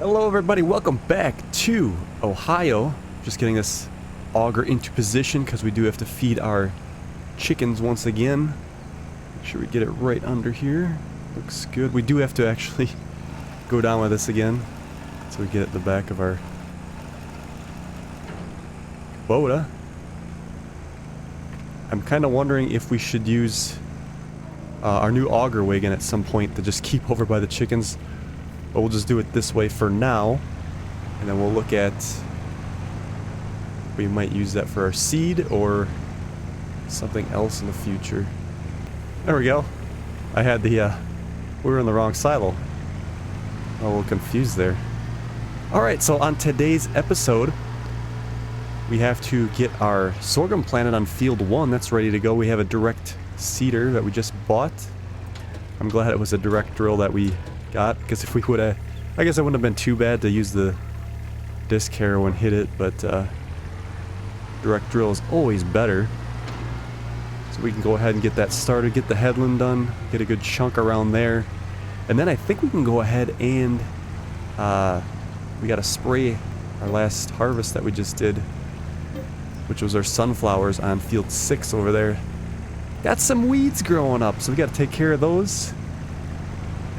Hello everybody, welcome back to Ohio. Just getting this auger into position because we do have to feed our chickens once again. Make sure we get it right under here. Looks good. We do have to actually go down with this again so we get it at the back of our Kubota. I'm kind of wondering if we should use our new auger wagon at some point to just keep over by the chickens. But we'll just do it this way for now, and then we'll look at we might use that for our seed or something else in the future. There we go. I had the we were in the wrong silo. I'm a little confused there. Alright, so on today's episode we have to get our sorghum planted on field 1. That's ready to go. We have a direct seeder that we just bought. I'm glad it was a direct drill that we got, because if we would have, I guess it wouldn't have been too bad to use the disc harrow and hit it, but direct drill is always better. So we can go ahead and get that started, get the headland done, get a good chunk around there, and then I think we can go ahead and we got to spray our last harvest that we just did, which was our sunflowers on field 6 over there. Got some weeds growing up, so we got to take care of those.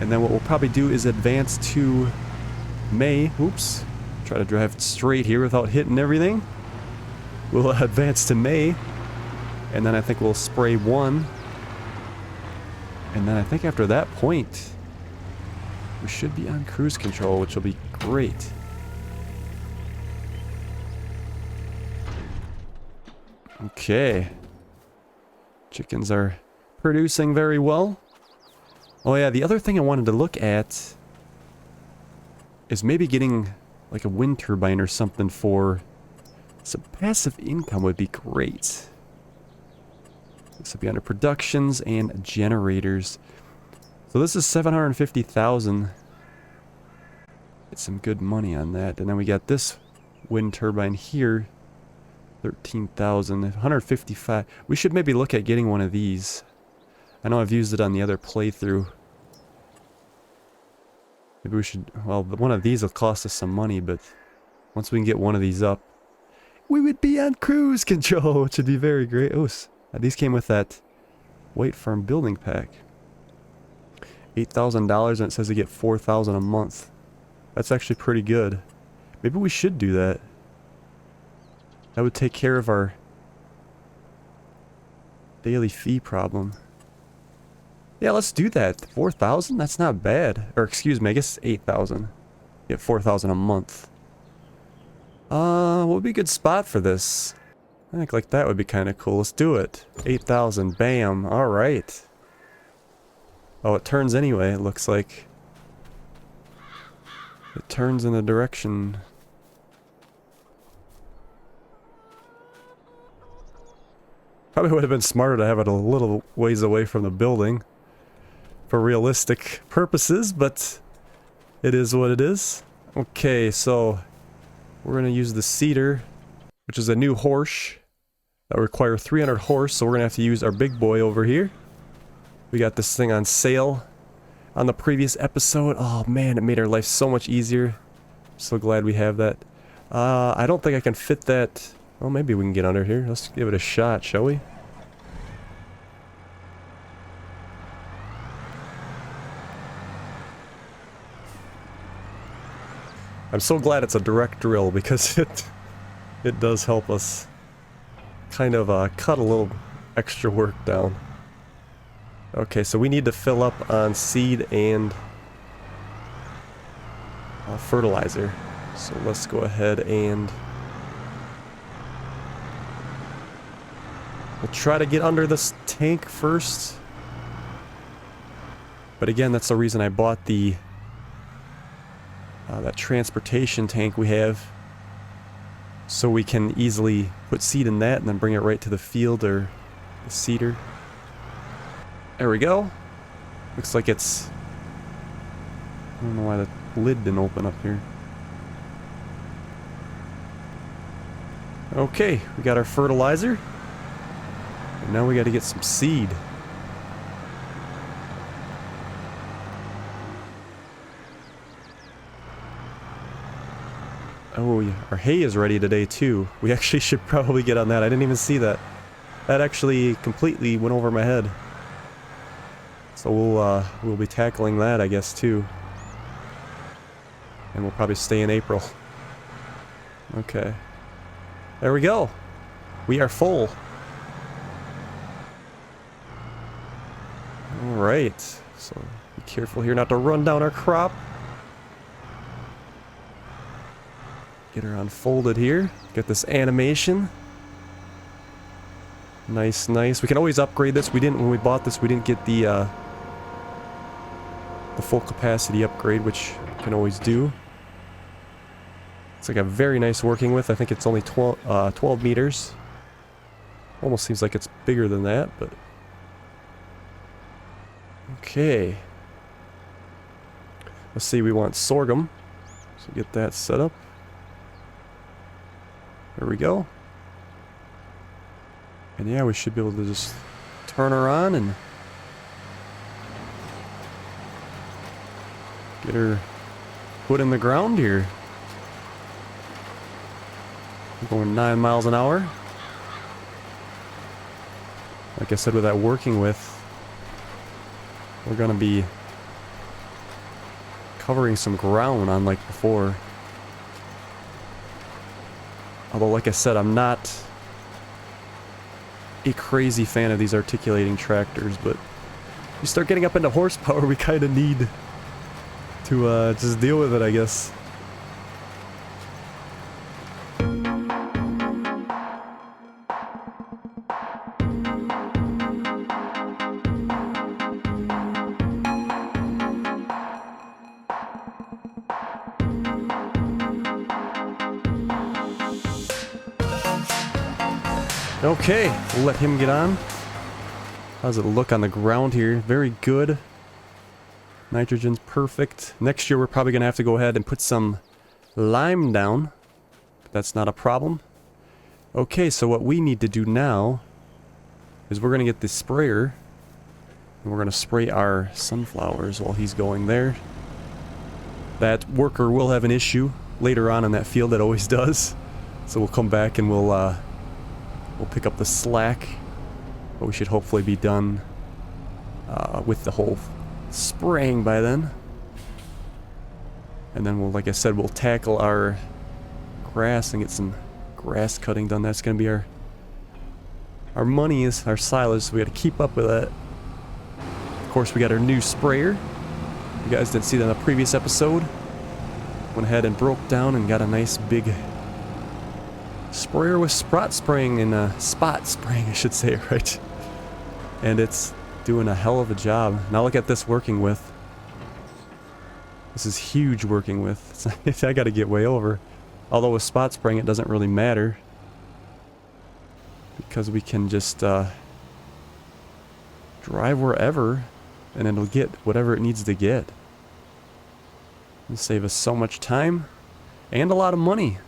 And then what we'll probably do is advance to May. Oops. Try to drive straight here without hitting everything. We'll advance to May. And then I think we'll spray 1. And then I think after that point, we should be on cruise control, which will be great. Okay. Chickens are producing very well. Oh yeah, the other thing I wanted to look at is maybe getting like a wind turbine or something for some passive income would be great. This would be under productions and generators. So this is 750,000. Get some good money on that. And then we got this wind turbine here. 13,000, 155. We should maybe look at getting one of these. I know I've used it on the other playthrough. Maybe we should, well, one of these will cost us some money, but once we can get one of these up, we would be on cruise control, which would be very great. Oh, these came with that White Farm building pack. $8,000, and it says you get 4,000 a month. That's actually pretty good. Maybe we should do that. That would take care of our daily fee problem. Yeah, let's do that. 4,000? That's not bad. Or excuse me, I guess 8,000. Get 4,000 a month. What would be a good spot for this? I think like that would be kind of cool. Let's do it. 8,000. Bam. Alright. Oh, it turns anyway, it looks like. It turns in the direction. Probably would have been smarter to have it a little ways away from the building for realistic purposes, but it is what it is. Okay, so we're going to use the seeder, which is a new horse that require 300 horse, so we're going to have to use our big boy over here. We got this thing on sale on the previous episode. Oh man, it made our life so much easier. I'm so glad we have that. I don't think I can fit that. Well, maybe we can get under here. Let's give it a shot, shall we? I'm so glad it's a direct drill because it does help us kind of cut a little extra work down. Okay, so we need to fill up on seed and fertilizer. So let's go ahead and we'll try to get under this tank first. But again, that's the reason I bought the that transportation tank we have, so we can easily put seed in that and then bring it right to the field or the seeder. There we go. Looks like it's, I don't know why the lid didn't open up here. Okay, we got our fertilizer, and now we got to get some seed. Oh, yeah, our hay is ready today too. We actually should probably get on that. I didn't even see that. That actually completely went over my head. So we'll be tackling that, I guess, too. And we'll probably stay in April. Okay. There we go. We are full. Alright. So be careful here not to run down our crop. Get her unfolded here. Get this animation. Nice, nice. We can always upgrade this. We didn't, when we bought this, we didn't get the full capacity upgrade, which we can always do. It's like a very nice working with. I think it's only 12 meters. Almost seems like it's bigger than that, but... Okay. Let's see, we want sorghum. So get that set up. There we go. And yeah, we should be able to just turn her on and get her put in the ground here. We're going 9 miles an hour. Like I said, with that working with, we're gonna be covering some ground unlike before. Although, like I said, I'm not a crazy fan of these articulating tractors, but you start getting up into horsepower, we kind of need to just deal with it, I guess. Okay, we'll let him get on. How does it look on the ground here? Very good. Nitrogen's perfect. Next year we're probably going to have to go ahead and put some lime down. But that's not a problem. Okay, so what we need to do now is we're going to get the sprayer. And we're going to spray our sunflowers while he's going there. That worker will have an issue later on in that field, it always does. So we'll come back and we'll pick up the slack, but we should hopefully be done with the whole spraying by then. And then we'll, like I said, we'll tackle our grass and get some grass cutting done. That's gonna be our money, is our silage, so we gotta keep up with that. Of course, we got our new sprayer. You guys didn't see that in the previous episode. Went ahead and broke down and got a nice big sprayer with spot spraying, I should say, right? And it's doing a hell of a job. Now look at this working with. This is huge working with. I gotta get way over. Although with spot spraying it doesn't really matter, because we can just drive wherever and it'll get whatever it needs to get. It'll save us so much time and a lot of money.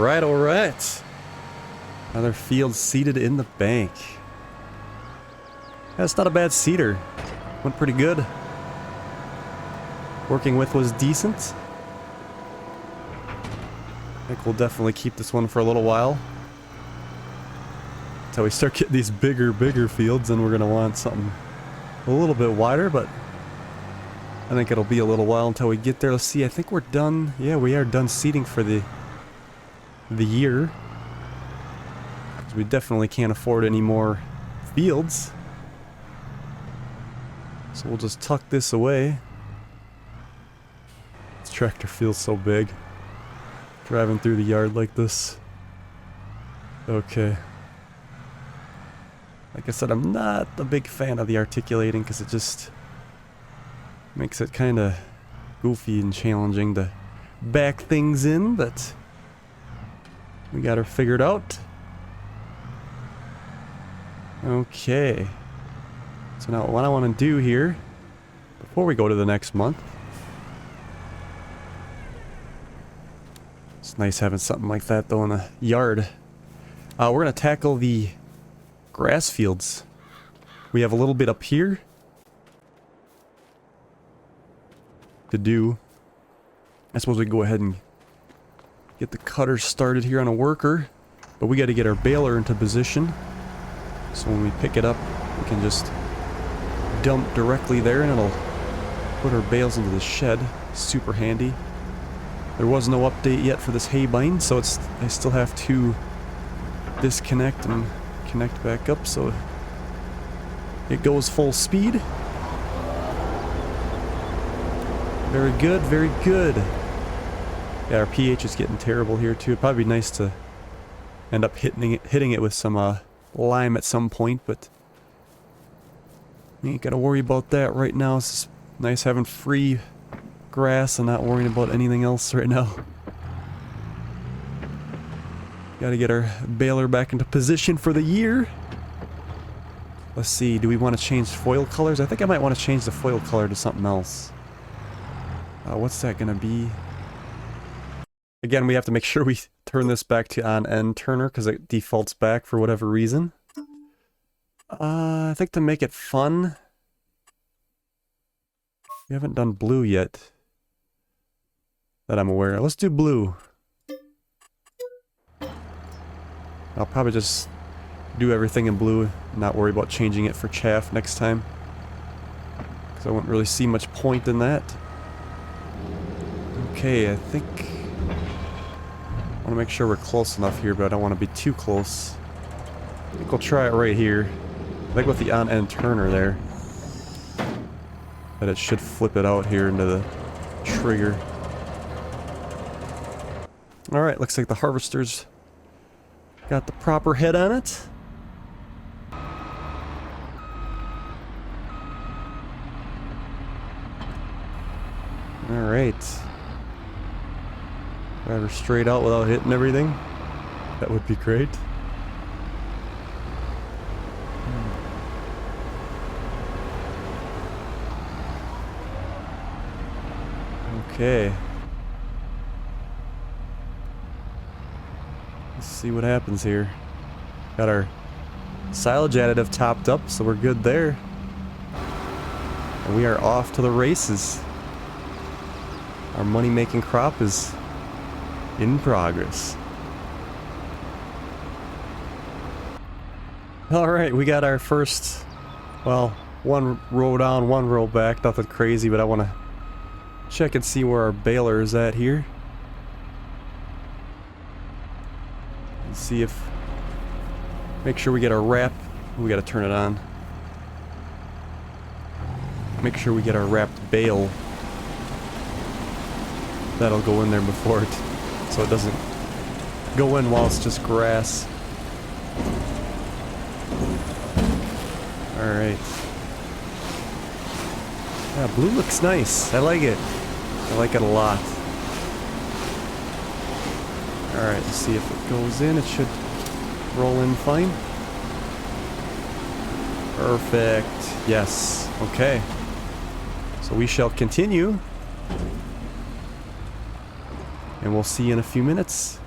Alright. Another field seeded in the bank. That's not a bad seeder. Went pretty good. Working with was decent. I think we'll definitely keep this one for a little while. Until we start getting these bigger fields, and we're going to want something a little bit wider, but I think it'll be a little while until we get there. Let's see, I think we're done. Yeah, we are done seeding for the year. We definitely can't afford any more fields. So we'll just tuck this away. This tractor feels so big. Driving through the yard like this. Okay. Like I said, I'm not a big fan of the articulating because it just makes it kind of goofy and challenging to back things in, but we got her figured out. Okay. So now what I want to do here, before we go to the next month, it's nice having something like that though in the yard. We're going to tackle the grass fields. We have a little bit up here to do. I suppose we can go ahead and get the cutter started here on a worker, but we got to get our baler into position. So when we pick it up, we can just dump directly there and it'll put our bales into the shed. Super handy. There was no update yet for this hay bind, so I still have to disconnect and connect back up so it goes full speed. Very good, very good. Yeah, our pH is getting terrible here too. It'd probably be nice to end up hitting it with some lime at some point, but we ain't gotta worry about that right now. It's just nice having free grass and not worrying about anything else right now. Gotta get our baler back into position for the year. Let's see, do we want to change foil colors? I think I might want to change the foil color to something else. What's that gonna be? Again, we have to make sure we turn this back to on-end turner because it defaults back for whatever reason. I think to make it fun, we haven't done blue yet that I'm aware of. Let's do blue. I'll probably just do everything in blue and not worry about changing it for chaff next time, because I wouldn't really see much point in that. Okay, I think I want to make sure we're close enough here, but I don't want to be too close. I think we'll try it right here. I think with the on-end turner there, that it should flip it out here into the trigger. Alright, looks like the harvester's got the proper head on it. Alright. Drive her straight out without hitting everything. That would be great. Okay. Let's see what happens here. Got our silage additive topped up, so we're good there. And we are off to the races. Our money-making crop is in progress. Alright, we got our first, well, one row down, one row back, nothing crazy, but I want to check and see where our baler is at here. And see if, make sure we get our wrap, we got to turn it on. Make sure we get our wrapped bale. That'll go in there before it, so it doesn't go in while it's just grass. Alright. Yeah, blue looks nice. I like it. I like it a lot. Alright, let's see if it goes in. It should roll in fine. Perfect. Yes. Okay. So we shall continue. And we'll see you in a few minutes.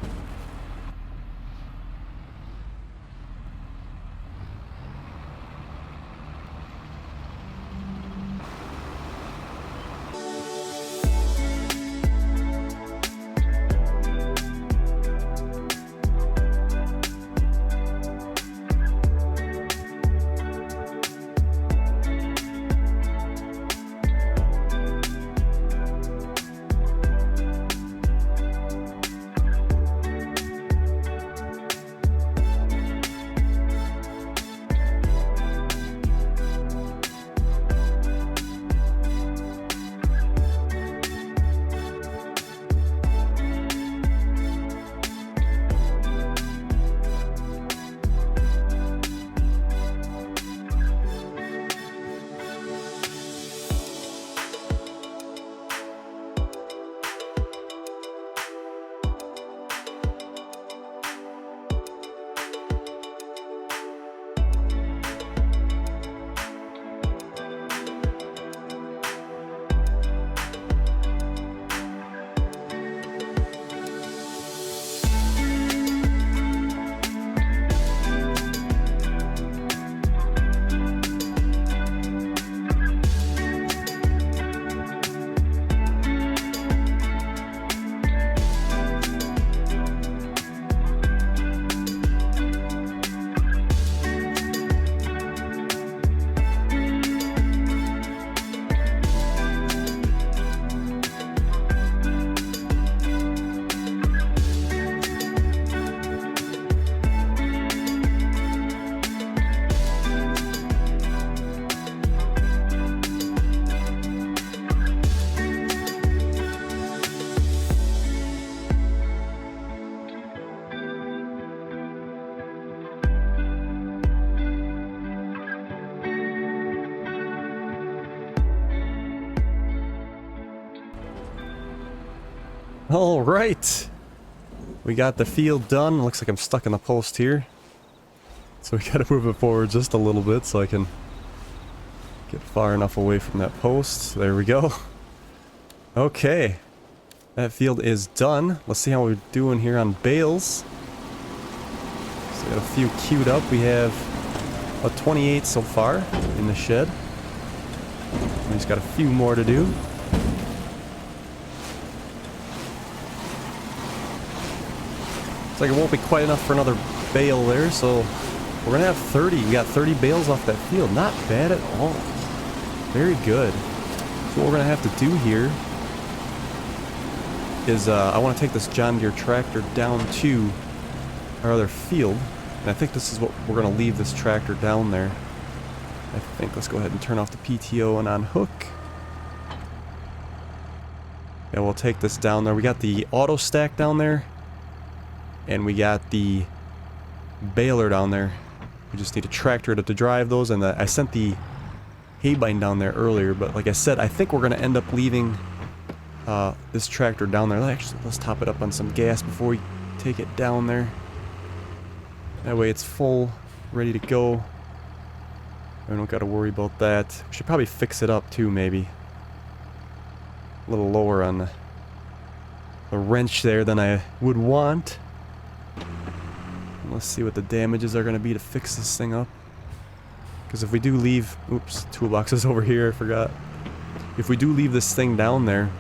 All right. We got the field done. Looks like I'm stuck in the post here. So we gotta move it forward just a little bit so I can get far enough away from that post. There we go. Okay. That field is done. Let's see how we're doing here on bales. So we got a few queued up. We have a 28 so far in the shed. We just got a few more to do. Looks like it won't be quite enough for another bale there, so we're gonna have 30. We got 30 bales off that field. Not bad at all. Very good. So what we're gonna have to do here is I want to take this John Deere tractor down to our other field, and I think this is what we're gonna leave this tractor down there. I think let's go ahead and turn off the PTO and unhook. And we'll take this down there. We got the auto stack down there, and we got the baler down there. We just need a tractor to drive those, and I sent the haybine down there earlier, but like I said, I think we're going to end up leaving this tractor down there. Actually, let's top it up on some gas before we take it down there. That way it's full, ready to go. We don't got to worry about that. We should probably fix it up too, maybe. A little lower on the wrench there than I would want. Let's see what the damages are going to be to fix this thing up. Because if we do leave... Oops, toolbox is over here, I forgot. If we do leave this thing down there,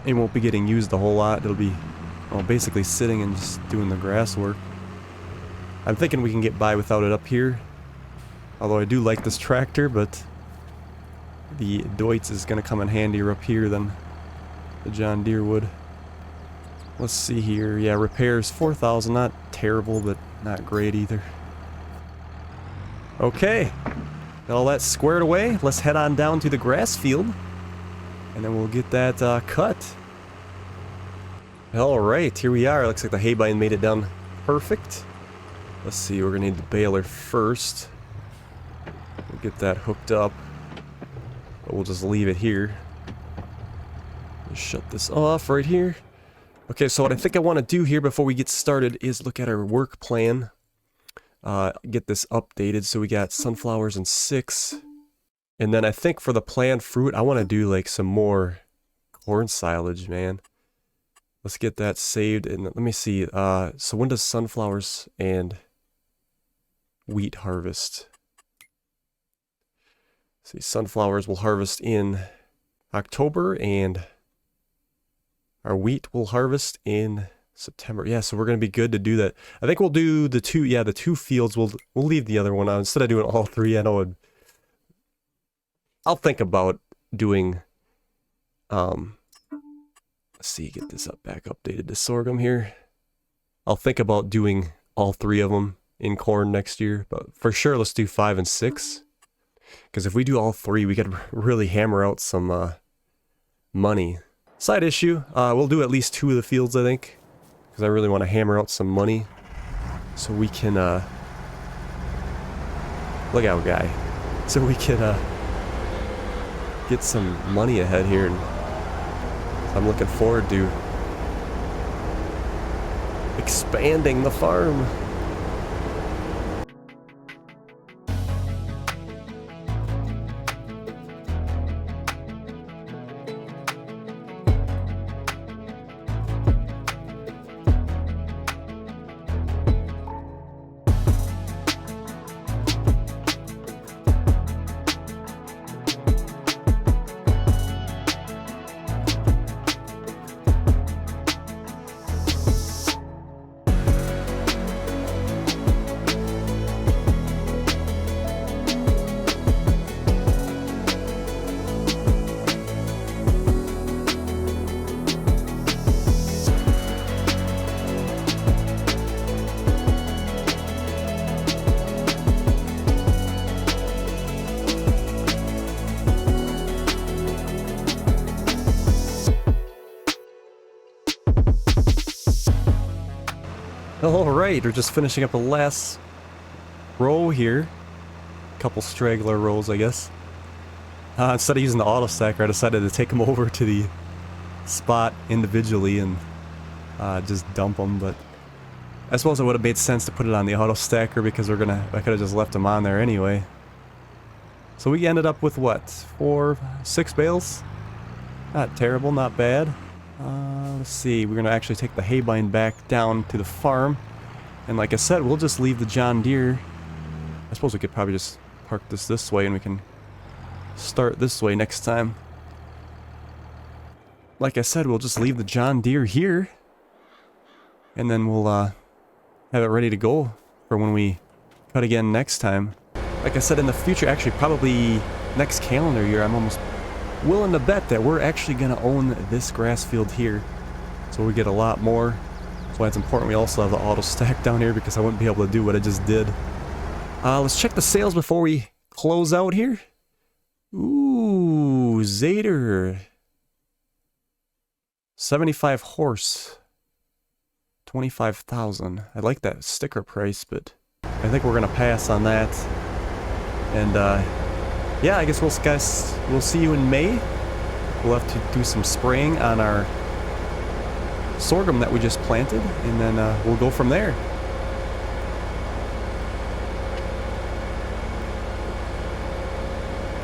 it won't be getting used a whole lot. It'll be, well, basically sitting and just doing the grass work. I'm thinking we can get by without it up here. Although I do like this tractor, but the Deutz is going to come in handier up here than the John Deere would. Let's see here. Yeah, repairs 4,000. Not terrible, but not great either. Okay. Got all that squared away. Let's head on down to the grass field, and then we'll get that cut. Alright, here we are. Looks like the haybine made it down perfect. Let's see, we're going to need the baler first. We'll get that hooked up. But we'll just leave it here. Just shut this off right here. Okay, so what I think I want to do here before we get started is look at our work plan. Get this updated. So we got sunflowers and 6. And then I think for the planned fruit, I want to do like some more corn silage, man. Let's get that saved. And let me see. So when does sunflowers and wheat harvest? See, sunflowers will harvest in October, and our wheat will harvest in September. Yeah, so we're going to be good to do that. I think we'll do the two fields. We'll leave the other one out. Instead of doing all 3, I know I'll think about doing, let's see, get this back updated to sorghum here. I'll think about doing all 3 of them in corn next year, but for sure, let's do 5 and 6. Because if we do all 3, we could really hammer out some money. Side issue, we'll do at least 2 of the fields, I think. Because I really want to hammer out some money. So we can, look out, guy. So we can, get some money ahead here. And I'm looking forward to expanding the farm. Alright, we're just finishing up the last row here. Couple straggler rows, I guess. Instead of using the auto stacker, I decided to take them over to the spot individually and just dump them, but I suppose it would have made sense to put it on the auto stacker because I could have just left them on there anyway. So we ended up with what? 6 bales? Not terrible, not bad. Let's see, we're gonna actually take the hay bind back down to the farm. And like I said, we'll just leave the John Deere. I suppose we could probably just park this way and we can start this way next time. Like I said, we'll just leave the John Deere here. And then we'll have it ready to go for when we cut again next time. Like I said, in the future, actually probably next calendar year, I'm almost willing to bet that we're actually going to own this grass field here. So we get a lot more. That's why it's important we also have the auto stack down here, because I wouldn't be able to do what I just did. Let's check the sales before we close out here. Ooh, Zader. 75 horse. 25,000. I like that sticker price, but I think we're going to pass on that. And, yeah, I guess we'll see you in May. We'll have to do some spraying on our sorghum that we just planted, and then we'll go from there.